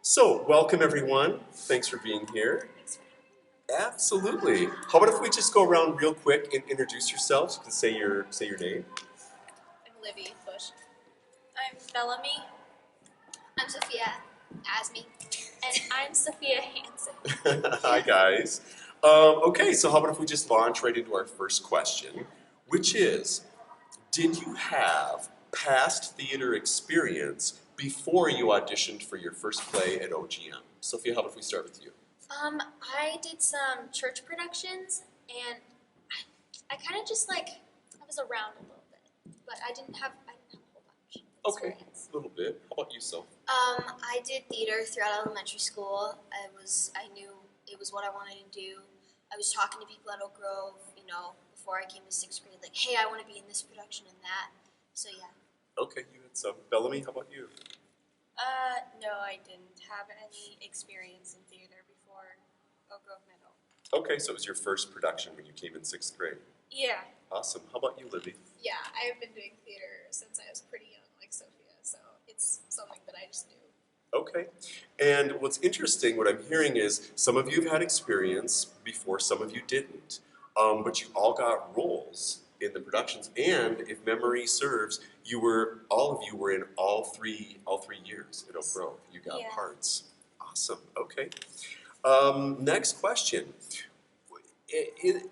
So, welcome everyone. Thanks for being here. Absolutely. How about if we just go around real quick and introduce yourselves? You can say your name. I'm Livy Bush. I'm Bellamy. I'm Sophia Asme. And I'm Sophia Hansen. Hi guys. Okay, so how about if we just launch right into our first question, which is, did you have past theater experience before you auditioned for your first play at OGM? Sophia, how about if we start with you? I did some church productions, and I kind of just I was around a little bit, but I didn't have a whole bunch of Okay, experience. a little bit. How about you, Soph? I did theater throughout elementary school. I knew it was what I wanted to do. I was talking to people at Oak Grove, before I came to sixth grade, like, hey, I want to be in this production and that. So yeah. Okay, you had some. Bellamy, how about you? No, I didn't have any experience in theater before Oak Grove Middle. Okay, so it was your first production when you came in sixth grade. Yeah. Awesome. How about you, Libby? Yeah, I've been doing theater since I was pretty young, like Sophia, so it's something that I just do. Okay. And what's interesting, what I'm hearing is some of you have had experience before, some of you didn't. But you all got roles in the productions, and if memory serves, all of you were in all three years at Oak Grove. You got Yeah. parts. Awesome. Okay. Next question.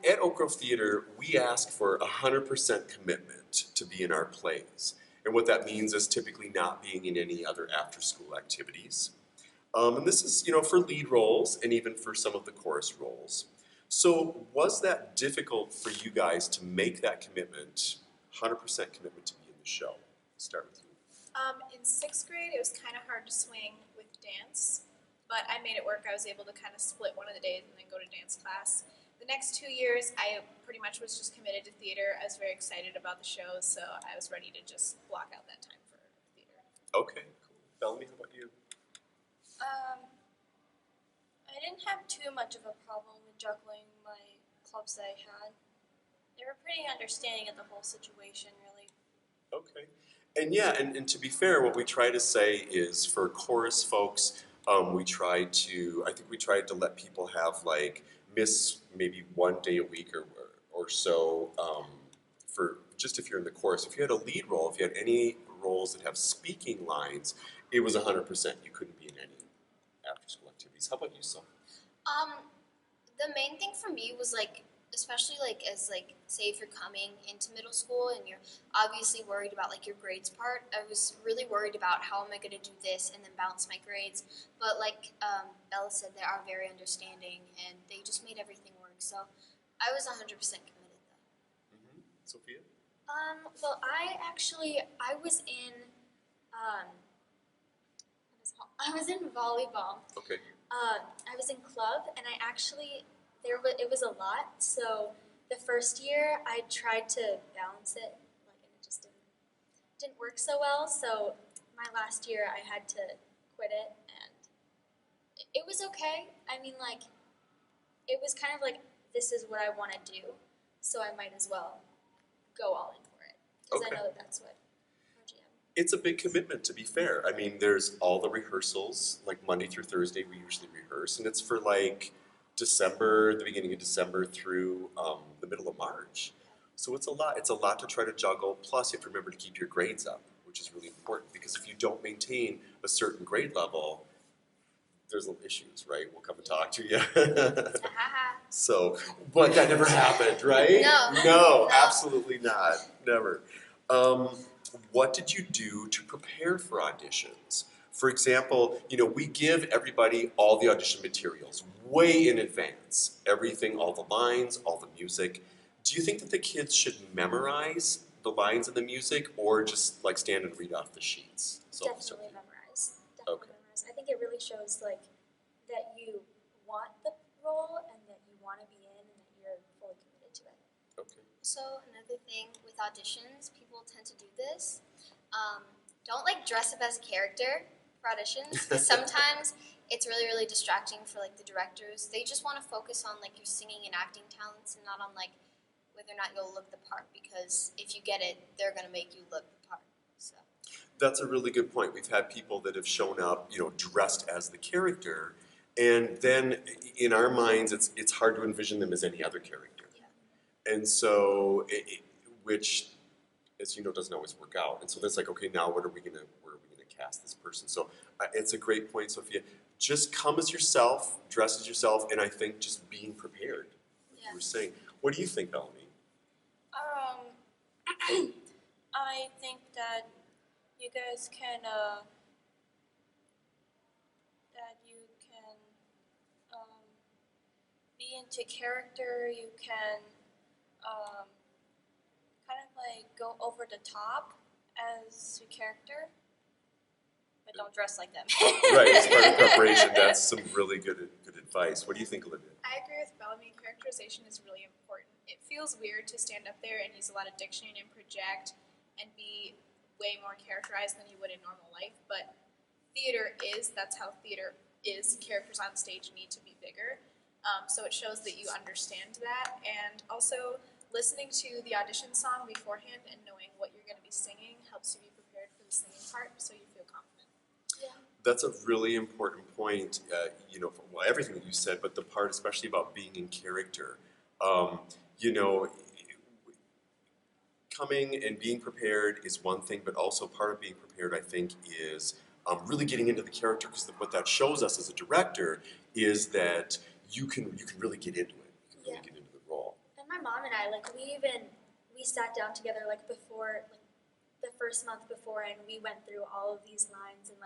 At Oak Grove Theater, we ask for 100% commitment to be in our plays. And what that means is typically not being in any other after-school activities. And this is, for lead roles and even for some of the chorus roles. So was that difficult for you guys to make that commitment, 100% commitment to be in the show? Start with you. In sixth grade, it was kind of hard to swing with dance, but I made it work. I was able to kind of split one of the days and then go to dance class. The next 2 years, I pretty much was just committed to theater. I was very excited about the shows, so I was ready to just block out that time for theater. Okay, cool. Bellamy, how about you? I didn't have too much of a problem with juggling my clubs that I had. They were pretty understanding of the whole situation, really. Okay. And yeah, and to be fair, what we try to say is for chorus folks, I think we tried to let people have miss maybe one day a week or so for just if you're in the chorus. If you had a lead role, if you had any roles that have speaking lines, it was 100%. You couldn't be in any after school activities. How about you, Sol? The main thing for me was especially as say if you're coming into middle school and you're obviously worried about your grades part. I was really worried about how am I going to do this and then balance my grades. But Bella said, they are very understanding and they just made everything work. So I was 100% committed though. Mm-hmm. Sophia? Well, I was in I was in volleyball. Okay. I was in club, and it was a lot. So the first year, I tried to balance it, and it just didn't work so well. So my last year, I had to quit it, and it was okay. I mean, it was kind of this is what I want to do, so I might as well go all in for it because Okay. I know that's what OGM. It's a big commitment, to be fair. I mean, there's all the rehearsals, Monday through Thursday, we usually rehearse, and it's for December, the beginning of December through the middle of March. So it's a lot. It's a lot to try to juggle. Plus, you have to remember to keep your grades up, which is really important because if you don't maintain a certain grade level, there's little issues, right? We'll come and talk to you. So, but that never happened, right? No, absolutely not. Never. What did you do to prepare for auditions? For example, we give everybody all the audition materials way in advance. Everything, all the lines, all the music. Do you think that the kids should memorize the lines and the music or just stand and read off the sheets? Definitely memorize. Okay. Memorize. I think it really shows that you want the role and that you want to be in and that you're fully committed to it. Okay. So another thing with auditions, people tend to do this. Don't dress up as a character for auditions because sometimes it's really really distracting for the directors. They just want to focus on your singing and acting talents and not on whether or not you'll look the part because if you get it, they're gonna make you look the part. So. That's a really good point. We've had people that have shown up, dressed as the character, and then in our minds, it's hard to envision them as any other character. Yeah. And so, which, as you know, doesn't always work out. And so that's like, okay, now where are we gonna cast this person? So it's a great point, Sophia. Just come as yourself, dress as yourself, and I think just being prepared. Like you were saying. What do you think, Bellamy? I think that you guys can be into character. You can kind of like go over the top as your character, but don't dress like them. Right, as part of preparation, that's some really good advice. What do you think, Olivia? I agree with Bellamy. Characterization is really important. It feels weird to stand up there and use a lot of diction and project and be way more characterized than you would in normal life, but that's how theater is. Characters on stage need to be bigger. So it shows that you understand that, and also listening to the audition song beforehand and knowing what you're going to be singing helps you be prepared for the singing part so you feel confident. Yeah. That's a really important point, well, everything that you said, but the part especially about being in character. Coming and being prepared is one thing, but also part of being prepared, I think, is really getting into the character, because what that shows us as a director is that you can really get into it. You can really get into the role. And my mom and I, we sat down together before, the first month before, and we went through all of these lines, and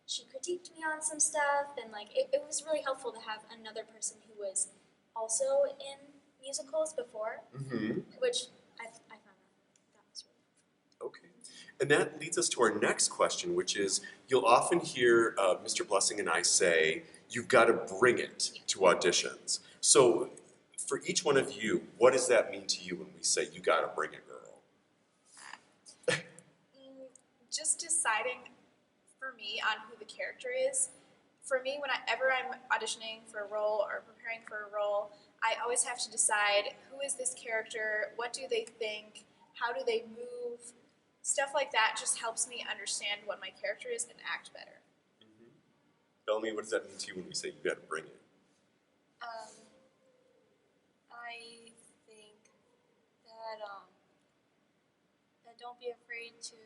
she critiqued me on some stuff, and it was really helpful to have another person who was also in musicals before, which I found that was really okay. And that leads us to our next question, which is, you'll often hear Mr. Blessing and I say, you've got to bring it to auditions. So for each one of you, what does that mean to you when we say, you got to bring it, girl? Just deciding for me on who the character is. For me, whenever I'm auditioning for a role or preparing for a role, I always have to decide, who is this character, what do they think, how do they move, stuff like that just helps me understand what my character is and act better. Bellamy, what does that mean to you when we say you got to bring it? I think that don't be afraid to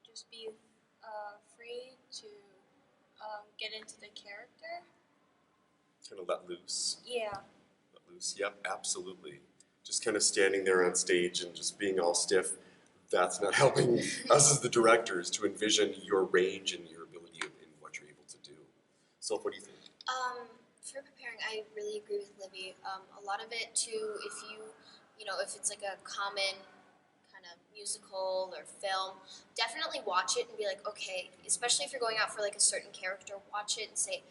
just be afraid to get into the character. Kind of let loose. Yeah. Let loose. Yep, absolutely. Just kind of standing there on stage and just being all stiff. That's not helping us as the directors to envision your range and your ability in what you're able to do. So, what do you think? For preparing, I really agree with Livy. A lot of it too, if it's like a common kind of musical or film, definitely watch it and be like, okay, especially if you're going out for a certain character, watch it and say,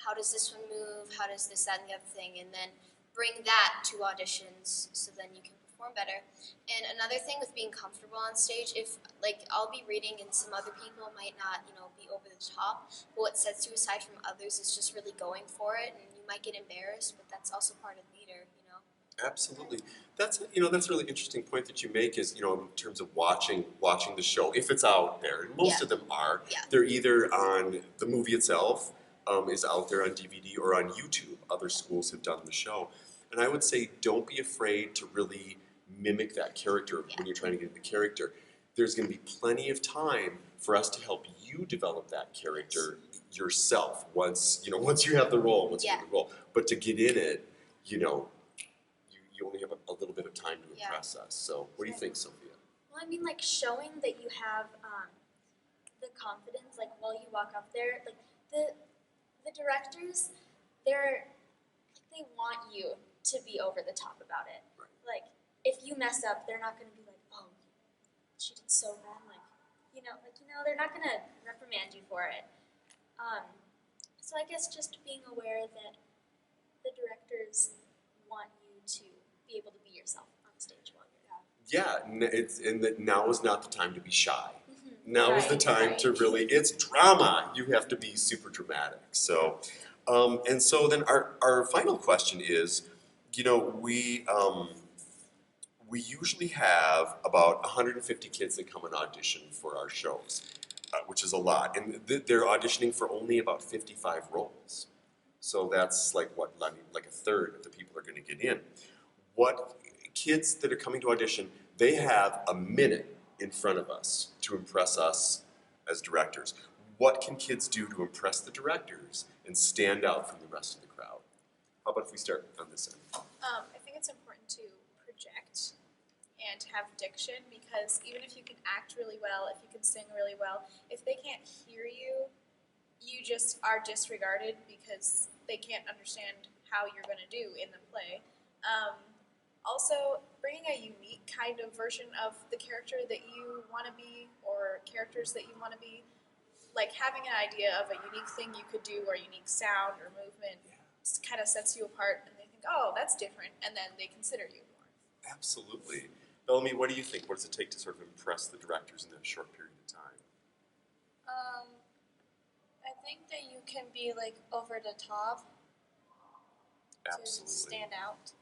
how does this one move? How does this, that, and the other thing? And then bring that to auditions so then you can perform better. And another thing with being comfortable on stage, if I'll be reading and some other people might not, be over the top, but what sets you aside from others is just really going for it, and you might get embarrassed, but that's also part of theater, Absolutely. That's a really interesting point that you make is, in terms of watching the show, if it's out there, and most of them are, they're either on the movie itself, is out there on DVD or on YouTube. Other schools have done the show. And I would say don't be afraid to really mimic that character when you're trying to get into the character. There's going to be plenty of time for us to help you develop that character yourself once you have the role, But to get in it, you only have a little bit of time to impress us. So what do you think, Sophia? Well, I mean, showing that you have the confidence, while you walk up there, the directors, they want you to be over the top about it. Right. If you mess up, they're not going to be like, oh, she did so bad. They're not going to reprimand you for it. So I guess just being aware that the directors want you to be able to be yourself on stage while you're Yeah, and that now is not the time to be shy. Mm-hmm. Now is the time to really, it's drama. You have to be super dramatic. So, and so then our final question is, we we usually have about 150 kids that come and audition for our shows, which is a lot. And they're auditioning for only about 55 roles. So that's like what, like a third of the people are going to get in. What kids that are coming to audition, they have a minute in front of us to impress us as directors. What can kids do to impress the directors and stand out from the rest of the crowd? How about if we start on this end? I think it's important to project and have diction, because even if you can act really well, if you can sing really well, if they can't hear you, you just are disregarded because they can't understand how you're going to do in the play. Also, bringing a unique kind of version of the character that you want to be, or characters that you want to be, like having an idea of a unique thing you could do, or a unique sound or movement, kind of sets you apart, and they think, oh, that's different, and then they consider you more. Absolutely. Bellamy, what do you think? What does it take to sort of impress the directors in that short period of time? I think that you can be like over the top Absolutely. to stand out.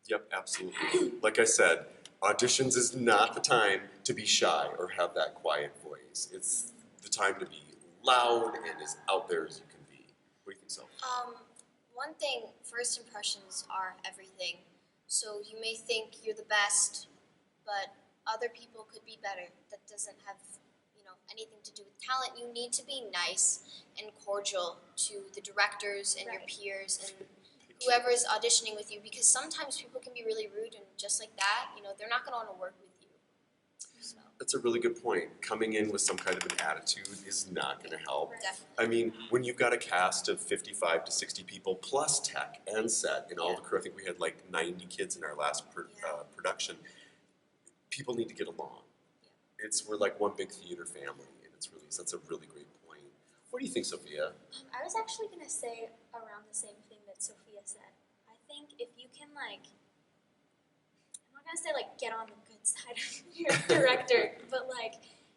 Yep, absolutely. Like I said, auditions is not the time to be shy or have that quiet voice. It's the time to be loud and as out there as you can be. What do you think, so? One thing, first impressions are everything. So you may think you're the best, but other people could be better. That doesn't have, anything to do with talent. You need to be nice and cordial to the directors and your peers and whoever is auditioning with you, because sometimes people can be really rude, and just like that, they're not going to want to work with you. So. That's a really good point. Coming in with some kind of an attitude is not going to help. Definitely. I mean, when you've got a cast of 55 to 60 people plus tech and set and all the crew, I think we had like 90 kids in our last production, people need to get along. We're like one big theater family, and that's a really great point. What do you think, Sophia? I was actually going to say around the same thing that Sophia said. I think if you can, I'm not going to say, get on the good side of your director, but,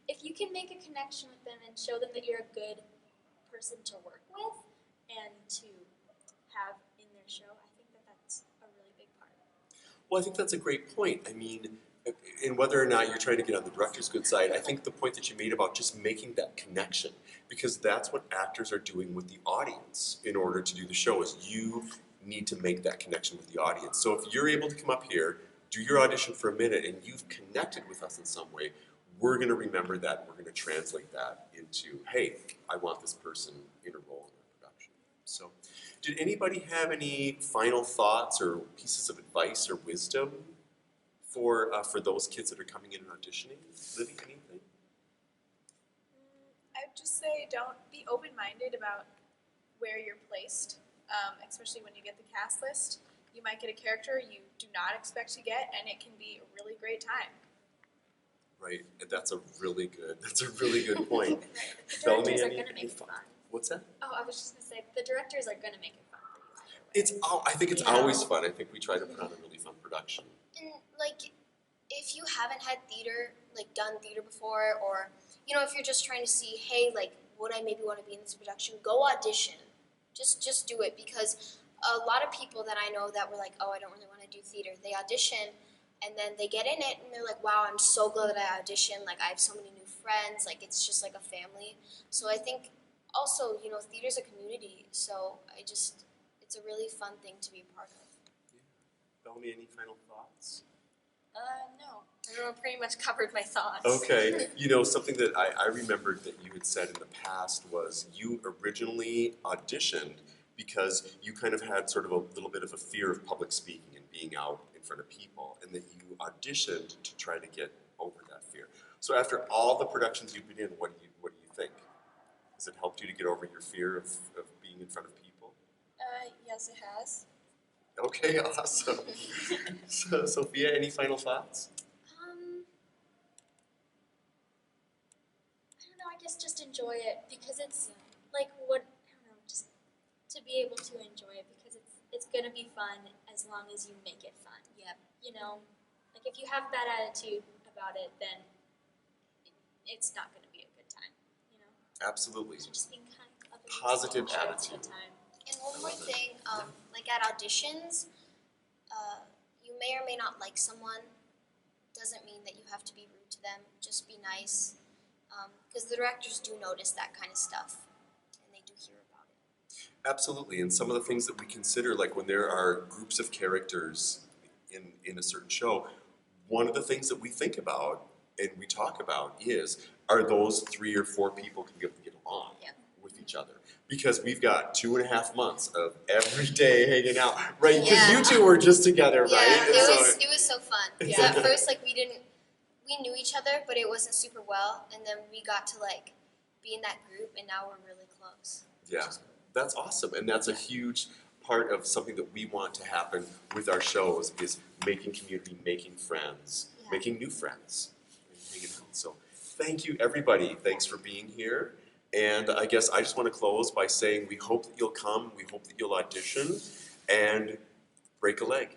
if you can make a connection with them and show them that you're a good person to work with and to have in their show, I think that that's a really big part. Well, I think that's a great point. I mean, and whether or not you're trying to get on the director's good side, I think the point that you made about just making that connection, because that's what actors are doing with the audience in order to do the show, is you need to make that connection with the audience. So if you're able to come up here, do your audition for a minute, and you've connected with us in some way, we're going to remember that, and we're going to translate that into, hey, I want this person in a role in our production. So did anybody have any final thoughts or pieces of advice or wisdom for those kids that are coming in and auditioning? Livy, anything? I would just say don't be open-minded about where you're placed, especially when you get the cast list. You might get a character you do not expect to get, and it can be a really great time. Right, and that's a really good point. The Bellamy, directors are any going to make it fun. What's that? Oh, I was just going to say, the directors are going to make it fun for you either way. I think it's always fun. I think we try to put on a really fun production. And if you haven't had theater, done theater before, or if you're just trying to see, hey, would I maybe want to be in this production? Go audition. Just do it, because a lot of people that I know that were like, oh, I don't really want to do theater. They audition, and then they get in it, and they're like, wow, I'm so glad that I auditioned. I have so many new friends. It's just like a family. So I think also, theater's a community. So it's a really fun thing to be a part of. Yeah. Bellamy, any final thoughts? No. Everyone pretty much covered my thoughts. Okay. Something that I remembered that you had said in the past was you originally auditioned because you kind of had sort of a little bit of a fear of public speaking and being out in front of people, and that you auditioned to try to get over that fear. So after all the productions you've been in, what do you think? Has it helped you to get over your fear of being in front of people? Yes, it has. Okay, awesome. So, Sophia, any final thoughts? I don't know, I guess just enjoy it, because it's just to be able to enjoy it, because it's going to be fun as long as you make it fun. Yep. If you have bad attitude about it, then it's not going to be a good time, Absolutely. So just being kind of Positive enjoy attitude. the time. And one more thing, at auditions, you may or may not like someone, doesn't mean that you have to be rude to them. Just be nice, because the directors do notice that kind of stuff, and they do hear about it. Absolutely, and some of the things that we consider, like when there are groups of characters in a certain show, one of the things that we think about and we talk about is, are those 3 or 4 people can get along Yep. with each other? Because we've got 2.5 months of every day hanging out, right? Because Yeah. you two were just together, right? Yeah, And so- it was so fun. 'Cause Yeah. at first, like, we knew each other, but it wasn't super well, and then we got to like be in that group, and now we're really close. Yeah, that's awesome, and that's a huge part of something that we want to happen with our shows is making community, making friends, Yeah. making new friends, and hanging out. So thank you, everybody. Thanks for being here. And I guess I just want to close by saying we hope that you'll come, we hope that you'll audition, and break a leg.